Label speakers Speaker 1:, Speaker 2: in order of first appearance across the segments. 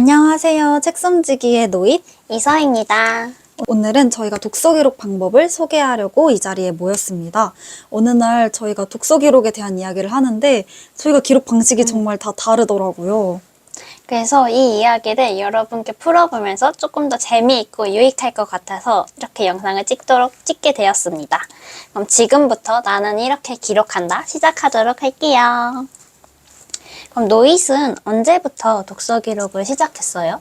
Speaker 1: 안녕하세요. 책섬지기의 노잇
Speaker 2: 이서입니다.
Speaker 1: 오늘은 저희가 독서 기록 방법을 소개하려고 이 자리에 모였습니다. 어느 날 저희가 독서 기록에 대한 이야기를 하는데 저희가 기록 방식이 정말 다 다르더라고요.
Speaker 2: 그래서 이 이야기를 여러분께 풀어보면서 조금 더 재미있고 유익할 것 같아서 이렇게 영상을 찍게 되었습니다. 그럼 지금부터 나는 이렇게 기록한다 시작하도록 할게요. 그럼 노잇은 언제부터 독서 기록을 시작했어요?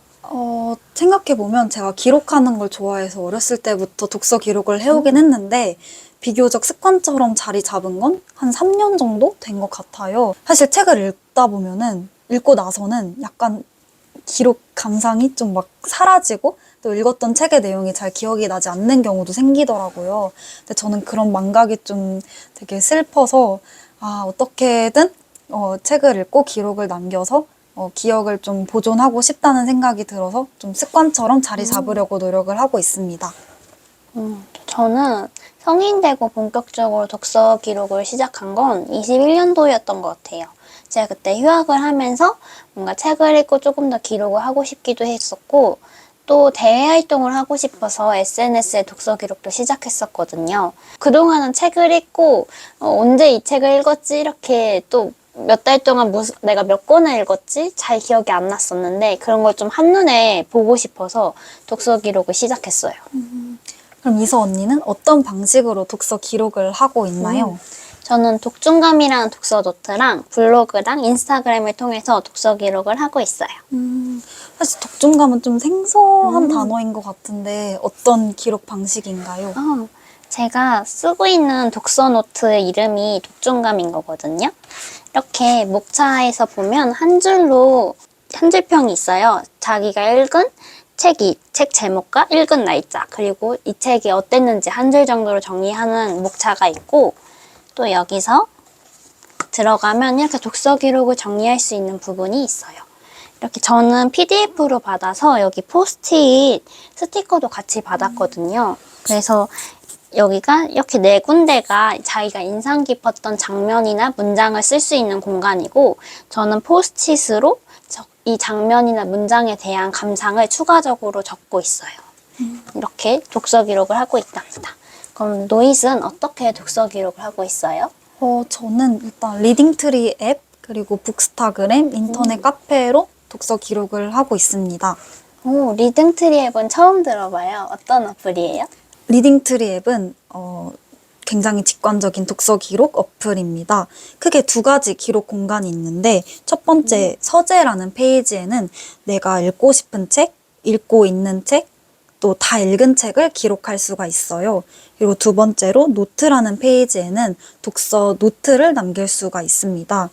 Speaker 1: 생각해보면 제가 기록하는 걸 좋아해서 어렸을 때부터 독서 기록을 해오긴 했는데 비교적 습관처럼 자리 잡은 건 한 3년 정도 된 것 같아요. 사실 책을 읽고 나서는 약간 기록 감상이 좀 막 사라지고 또 읽었던 책의 내용이 잘 기억이 나지 않는 경우도 생기더라고요. 근데 저는 그런 망각이 좀 되게 슬퍼서 어떻게든 책을 읽고 기록을 남겨서 기억을 좀 보존하고 싶다는 생각이 들어서 좀 습관처럼 자리 잡으려고 노력을 하고 있습니다.
Speaker 2: 저는 성인 되고 본격적으로 독서 기록을 시작한 건 21년도였던 것 같아요. 제가 그때 휴학을 하면서 뭔가 책을 읽고 조금 더 기록을 하고 싶기도 했었고 또 대외 활동을 하고 싶어서 SNS에 독서 기록도 시작했었거든요. 그동안은 책을 읽고 언제 이 책을 읽었지 이렇게 또 몇 달 동안 내가 몇 권을 읽었지 잘 기억이 안 났었는데 그런 걸 좀 한눈에 보고 싶어서 독서 기록을 시작했어요.
Speaker 1: 그럼 이서 언니는 어떤 방식으로 독서 기록을 하고 있나요?
Speaker 2: 저는 독중감이랑 독서 노트랑 블로그랑 인스타그램을 통해서 독서 기록을 하고 있어요.
Speaker 1: 사실 독중감은 좀 생소한 단어인 것 같은데 어떤 기록 방식인가요?
Speaker 2: 제가 쓰고 있는 독서 노트의 이름이 독중감인 거거든요. 이렇게 목차에서 보면 한 줄로 한 줄평이 있어요. 자기가 읽은 책 제목과 읽은 날짜, 그리고 이 책이 어땠는지 한 줄 정도로 정리하는 목차가 있고, 또 여기서 들어가면 이렇게 독서 기록을 정리할 수 있는 부분이 있어요. 이렇게 저는 PDF로 받아서 여기 포스트잇 스티커도 같이 받았거든요. 그래서 여기가 이렇게 네 군데가 자기가 인상 깊었던 장면이나 문장을 쓸 수 있는 공간이고 저는 포스트잇으로 이 장면이나 문장에 대한 감상을 추가적으로 적고 있어요. 이렇게 독서 기록을 하고 있답니다. 그럼 노잇은 어떻게 독서 기록을 하고 있어요?
Speaker 1: 저는 일단 리딩트리 앱 그리고 북스타그램 인터넷 카페로 독서 기록을 하고 있습니다.
Speaker 2: 리딩트리 앱은 처음 들어봐요. 어떤 어플이에요?
Speaker 1: 리딩트리 앱은 굉장히 직관적인 독서 기록 어플입니다. 크게 두 가지 기록 공간이 있는데 첫 번째 서재라는 페이지에는 내가 읽고 싶은 책, 읽고 있는 책, 또 다 읽은 책을 기록할 수가 있어요. 그리고 두 번째로 노트라는 페이지에는 독서 노트를 남길 수가 있습니다.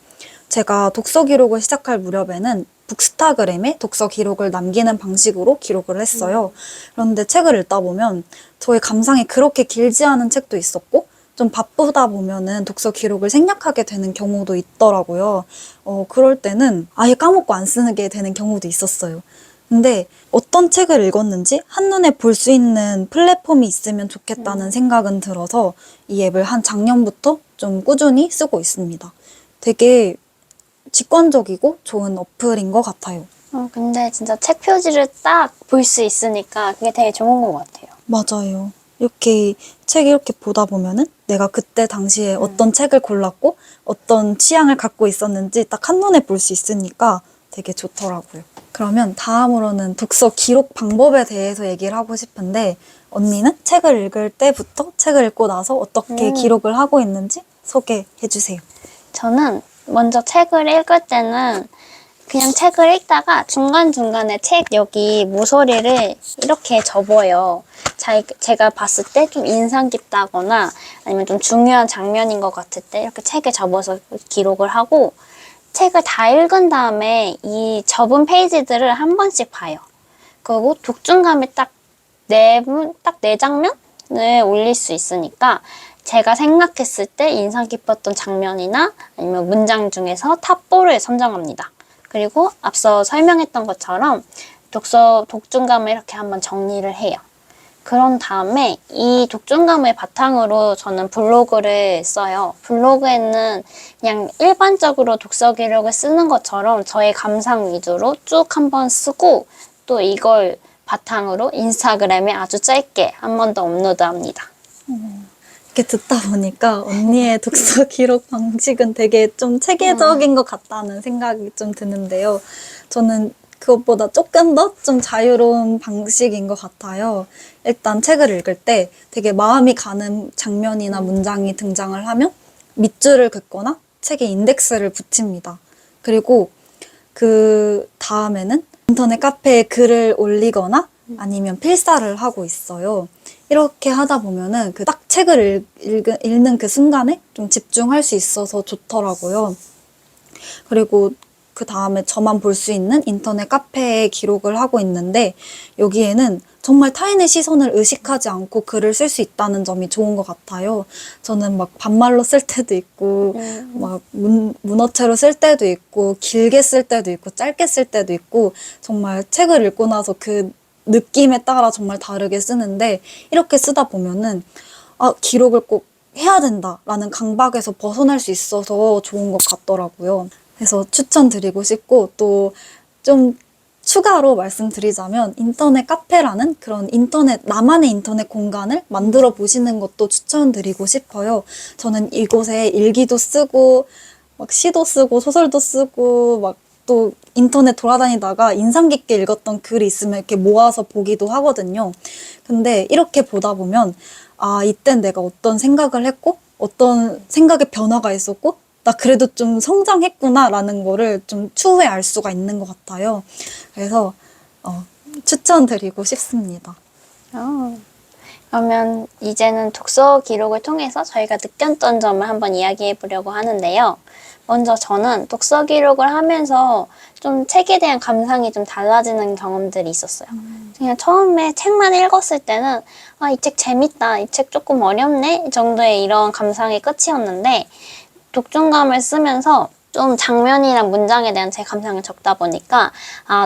Speaker 1: 제가 독서 기록을 시작할 무렵에는 북스타그램에 독서 기록을 남기는 방식으로 기록을 했어요. 그런데 책을 읽다 보면 저의 감상이 그렇게 길지 않은 책도 있었고 좀 바쁘다 보면은 독서 기록을 생략하게 되는 경우도 있더라고요. 그럴 때는 아예 까먹고 안 쓰게 되는 경우도 있었어요. 근데 어떤 책을 읽었는지 한눈에 볼 수 있는 플랫폼이 있으면 좋겠다는 생각은 들어서 이 앱을 한 작년부터 좀 꾸준히 쓰고 있습니다. 되게 직관적이고 좋은 어플인 것 같아요.
Speaker 2: 근데 진짜 책 표지를 딱 볼 수 있으니까 그게 되게 좋은 것 같아요.
Speaker 1: 맞아요. 이렇게 책 이렇게 보다 보면은 내가 그때 당시에 어떤 책을 골랐고 어떤 취향을 갖고 있었는지 딱 한눈에 볼 수 있으니까 되게 좋더라고요. 그러면 다음으로는 독서 기록 방법에 대해서 얘기를 하고 싶은데 언니는 책을 읽을 때부터 책을 읽고 나서 어떻게 기록을 하고 있는지 소개해 주세요.
Speaker 2: 저는 먼저 책을 읽을 때는 그냥 책을 읽다가 중간중간에 책 여기 모서리를 이렇게 접어요. 제가 봤을 때 좀 인상 깊다거나 아니면 좀 중요한 장면인 것 같을 때 이렇게 책에 접어서 기록을 하고 책을 다 읽은 다음에 이 접은 페이지들을 한 번씩 봐요. 그리고 독중감에 딱 네 장면을 올릴 수 있으니까 제가 생각했을 때 인상 깊었던 장면이나 아니면 문장 중에서 탑4를 선정합니다. 그리고 앞서 설명했던 것처럼 독중감을 이렇게 한번 정리를 해요. 그런 다음에 이 독중감을 바탕으로 저는 블로그를 써요. 블로그에는 그냥 일반적으로 독서 기록을 쓰는 것처럼 저의 감상 위주로 쭉 한번 쓰고 또 이걸 바탕으로 인스타그램에 아주 짧게 한 번 더 업로드합니다.
Speaker 1: 이렇게 듣다 보니까 언니의 독서 기록 방식은 되게 좀 체계적인 것 같다는 생각이 좀 드는데요. 저는 그것보다 조금 더 좀 자유로운 방식인 것 같아요. 일단 책을 읽을 때 되게 마음이 가는 장면이나 문장이 등장을 하면 밑줄을 긋거나 책에 인덱스를 붙입니다. 그리고 그 다음에는 인터넷 카페에 글을 올리거나 아니면 필사를 하고 있어요. 이렇게 하다 보면은 그 딱 책을 읽는 그 순간에 좀 집중할 수 있어서 좋더라고요. 그리고 그 다음에 저만 볼 수 있는 인터넷 카페에 기록을 하고 있는데 여기에는 정말 타인의 시선을 의식하지 않고 글을 쓸 수 있다는 점이 좋은 것 같아요. 저는 막 반말로 쓸 때도 있고 막 문어체로 쓸 때도 있고 길게 쓸 때도 있고 짧게 쓸 때도 있고 정말 책을 읽고 나서 그 느낌에 따라 정말 다르게 쓰는데 이렇게 쓰다 보면은 기록을 꼭 해야 된다라는 강박에서 벗어날 수 있어서 좋은 것 같더라고요. 그래서 추천드리고 싶고 또 좀 추가로 말씀드리자면 인터넷 카페라는 그런 나만의 인터넷 공간을 만들어 보시는 것도 추천드리고 싶어요. 저는 이곳에 일기도 쓰고 막 시도 쓰고 소설도 쓰고 막 또 인터넷 돌아다니다가 인상 깊게 읽었던 글이 있으면 이렇게 모아서 보기도 하거든요. 근데 이렇게 보다 보면 이땐 내가 어떤 생각을 했고 어떤 생각의 변화가 있었고 나 그래도 좀 성장했구나라는 거를 좀 추후에 알 수가 있는 것 같아요. 그래서 추천드리고 싶습니다.
Speaker 2: 그러면 이제는 독서 기록을 통해서 저희가 느꼈던 점을 한번 이야기해 보려고 하는데요. 먼저 저는 독서 기록을 하면서 좀 책에 대한 감상이 좀 달라지는 경험들이 있었어요. 그냥 처음에 책만 읽었을 때는 이 책 재밌다, 이 책 조금 어렵네 이 정도의 이런 감상이 끝이었는데 독중감을 쓰면서 좀 장면이나 문장에 대한 제 감상을 적다 보니까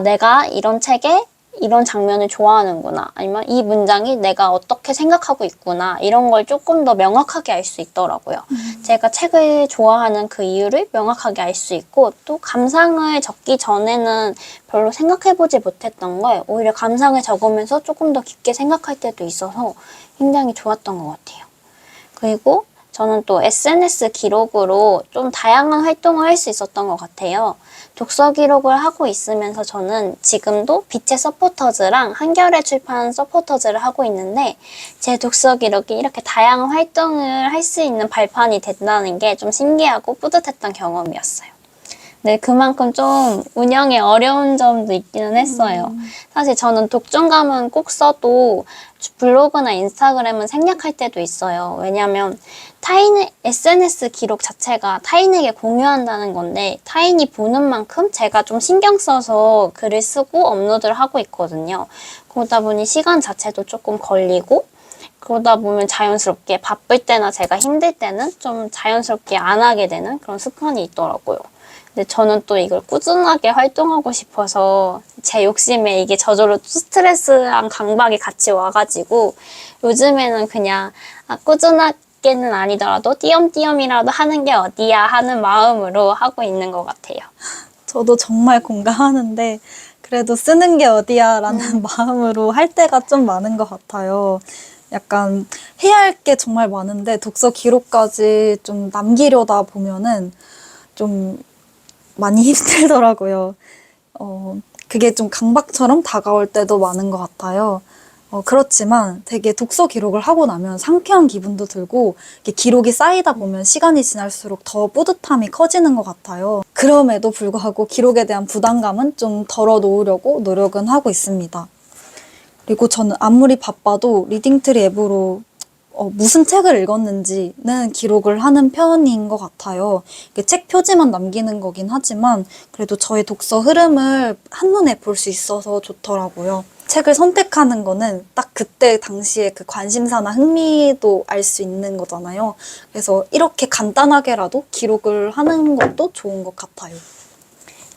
Speaker 2: 내가 이런 책에 이런 장면을 좋아하는구나. 아니면 이 문장이 내가 어떻게 생각하고 있구나. 이런 걸 조금 더 명확하게 알 수 있더라고요. 제가 책을 좋아하는 그 이유를 명확하게 알 수 있고 또 감상을 적기 전에는 별로 생각해보지 못했던 걸 오히려 감상을 적으면서 조금 더 깊게 생각할 때도 있어서 굉장히 좋았던 것 같아요. 그리고 저는 또 SNS 기록으로 좀 다양한 활동을 할 수 있었던 것 같아요. 독서 기록을 하고 있으면서 저는 지금도 빛의 서포터즈랑 한겨레 출판 서포터즈를 하고 있는데 제 독서 기록이 이렇게 다양한 활동을 할 수 있는 발판이 된다는 게 좀 신기하고 뿌듯했던 경험이었어요. 네, 그만큼 좀 운영에 어려운 점도 있기는 했어요. 사실 저는 독중감은 꼭 써도 블로그나 인스타그램은 생략할 때도 있어요. 왜냐하면 타인의 SNS 기록 자체가 타인에게 공유한다는 건데 타인이 보는 만큼 제가 좀 신경 써서 글을 쓰고 업로드를 하고 있거든요. 그러다 보니 시간 자체도 조금 걸리고 그러다 보면 자연스럽게 바쁠 때나 제가 힘들 때는 좀 자연스럽게 안 하게 되는 그런 습관이 있더라고요. 근데 저는 또 이걸 꾸준하게 활동하고 싶어서 제 욕심에 이게 저절로 스트레스랑 강박이 같이 와가지고 요즘에는 그냥 꾸준하게는 아니더라도 띄엄띄엄이라도 하는 게 어디야 하는 마음으로 하고 있는 것 같아요.
Speaker 1: 저도 정말 공감하는데 그래도 쓰는 게 어디야 라는 마음으로 할 때가 좀 많은 것 같아요. 약간 해야 할 게 정말 많은데 독서 기록까지 좀 남기려다 보면은 좀 많이 힘들더라고요. 그게 좀 강박처럼 다가올 때도 많은 것 같아요. 그렇지만 되게 독서 기록을 하고 나면 상쾌한 기분도 들고 이렇게 기록이 쌓이다 보면 시간이 지날수록 더 뿌듯함이 커지는 것 같아요. 그럼에도 불구하고 기록에 대한 부담감은 좀 덜어놓으려고 노력은 하고 있습니다. 그리고 저는 아무리 바빠도 리딩트리 앱으로 무슨 책을 읽었는지는 기록을 하는 편인 것 같아요. 이게 책 표지만 남기는 거긴 하지만 그래도 저의 독서 흐름을 한눈에 볼 수 있어서 좋더라고요. 책을 선택하는 거는 딱 그때 당시에 그 관심사나 흥미도 알 수 있는 거잖아요. 그래서 이렇게 간단하게라도 기록을 하는 것도 좋은 것 같아요.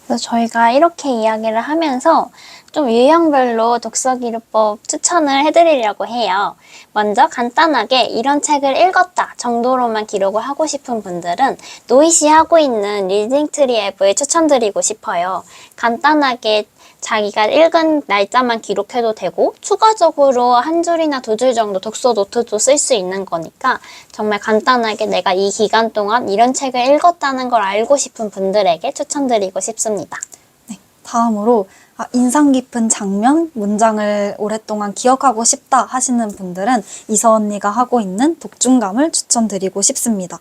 Speaker 2: 그래서 저희가 이렇게 이야기를 하면서 좀 유형별로 독서기록법 추천을 해드리려고 해요. 먼저 간단하게 이런 책을 읽었다 정도로만 기록을 하고 싶은 분들은 노이시 하고 있는 리딩트리 앱을 추천드리고 싶어요. 간단하게 자기가 읽은 날짜만 기록해도 되고 추가적으로 한 줄이나 두 줄 정도 독서 노트도 쓸 수 있는 거니까 정말 간단하게 내가 이 기간 동안 이런 책을 읽었다는 걸 알고 싶은 분들에게 추천드리고 싶습니다.
Speaker 1: 네, 다음으로 인상 깊은 장면, 문장을 오랫동안 기억하고 싶다 하시는 분들은 이서 언니가 하고 있는 독중감을 추천드리고 싶습니다.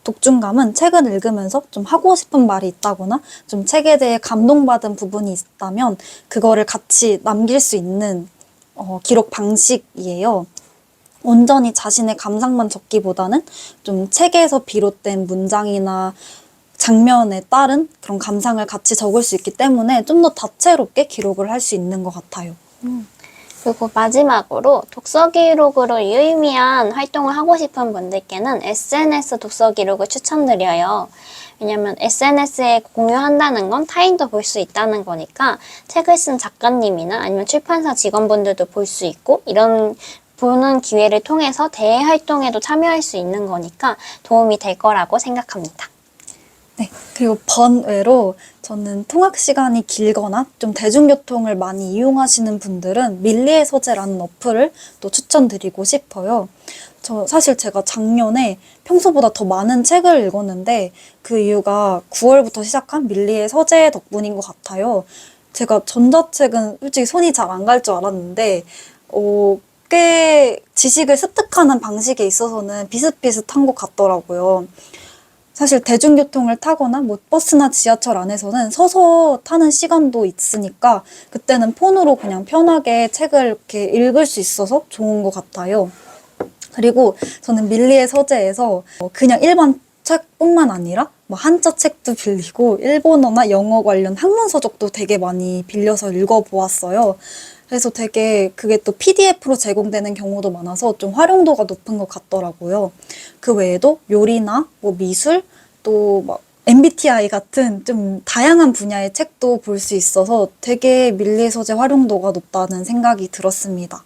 Speaker 1: 독중감은 책을 읽으면서 좀 하고 싶은 말이 있다거나 좀 책에 대해 감동받은 부분이 있다면 그거를 같이 남길 수 있는 기록 방식이에요. 온전히 자신의 감상만 적기보다는 좀 책에서 비롯된 문장이나 장면에 따른 그런 감상을 같이 적을 수 있기 때문에 좀 더 다채롭게 기록을 할 수 있는 것 같아요.
Speaker 2: 그리고 마지막으로 독서 기록으로 유의미한 활동을 하고 싶은 분들께는 SNS 독서 기록을 추천드려요. 왜냐면 SNS에 공유한다는 건 타인도 볼 수 있다는 거니까 책을 쓴 작가님이나 아니면 출판사 직원분들도 볼 수 있고 이런 보는 기회를 통해서 대외 활동에도 참여할 수 있는 거니까 도움이 될 거라고 생각합니다.
Speaker 1: 네, 그리고 번외로 저는 통학 시간이 길거나 좀 대중교통을 많이 이용하시는 분들은 밀리의 서재라는 어플을 또 추천드리고 싶어요. 사실 제가 작년에 평소보다 더 많은 책을 읽었는데 그 이유가 9월부터 시작한 밀리의 서재 덕분인 것 같아요. 제가 전자책은 솔직히 손이 잘 안 갈 줄 알았는데 꽤 지식을 습득하는 방식에 있어서는 비슷비슷한 것 같더라고요. 사실 대중교통을 타거나 뭐 버스나 지하철 안에서는 서서 타는 시간도 있으니까 그때는 폰으로 그냥 편하게 책을 이렇게 읽을 수 있어서 좋은 것 같아요. 그리고 저는 밀리의 서재에서 그냥 일반 책뿐만 아니라 뭐 한자 책도 빌리고 일본어나 영어 관련 학문 서적도 되게 많이 빌려서 읽어보았어요. 그래서 되게 그게 또 PDF로 제공되는 경우도 많아서 좀 활용도가 높은 것 같더라고요. 그 외에도 요리나 뭐 미술 또 막 MBTI 같은 좀 다양한 분야의 책도 볼 수 있어서 되게 밀리의 서재 활용도가 높다는 생각이 들었습니다.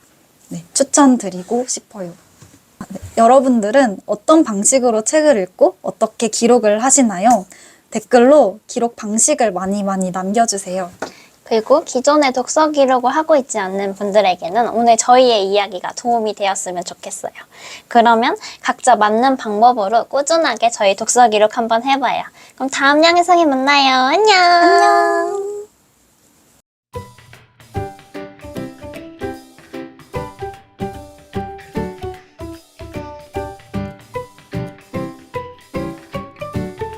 Speaker 1: 네, 추천드리고 싶어요. 네, 여러분들은 어떤 방식으로 책을 읽고 어떻게 기록을 하시나요? 댓글로 기록 방식을 많이 남겨주세요.
Speaker 2: 그리고 기존에 독서 기록을 하고 있지 않는 분들에게는 오늘 저희의 이야기가 도움이 되었으면 좋겠어요. 그러면 각자 맞는 방법으로 꾸준하게 저희 독서 기록 한번 해봐요. 그럼 다음 영상에 만나요. 안녕!
Speaker 1: 안녕!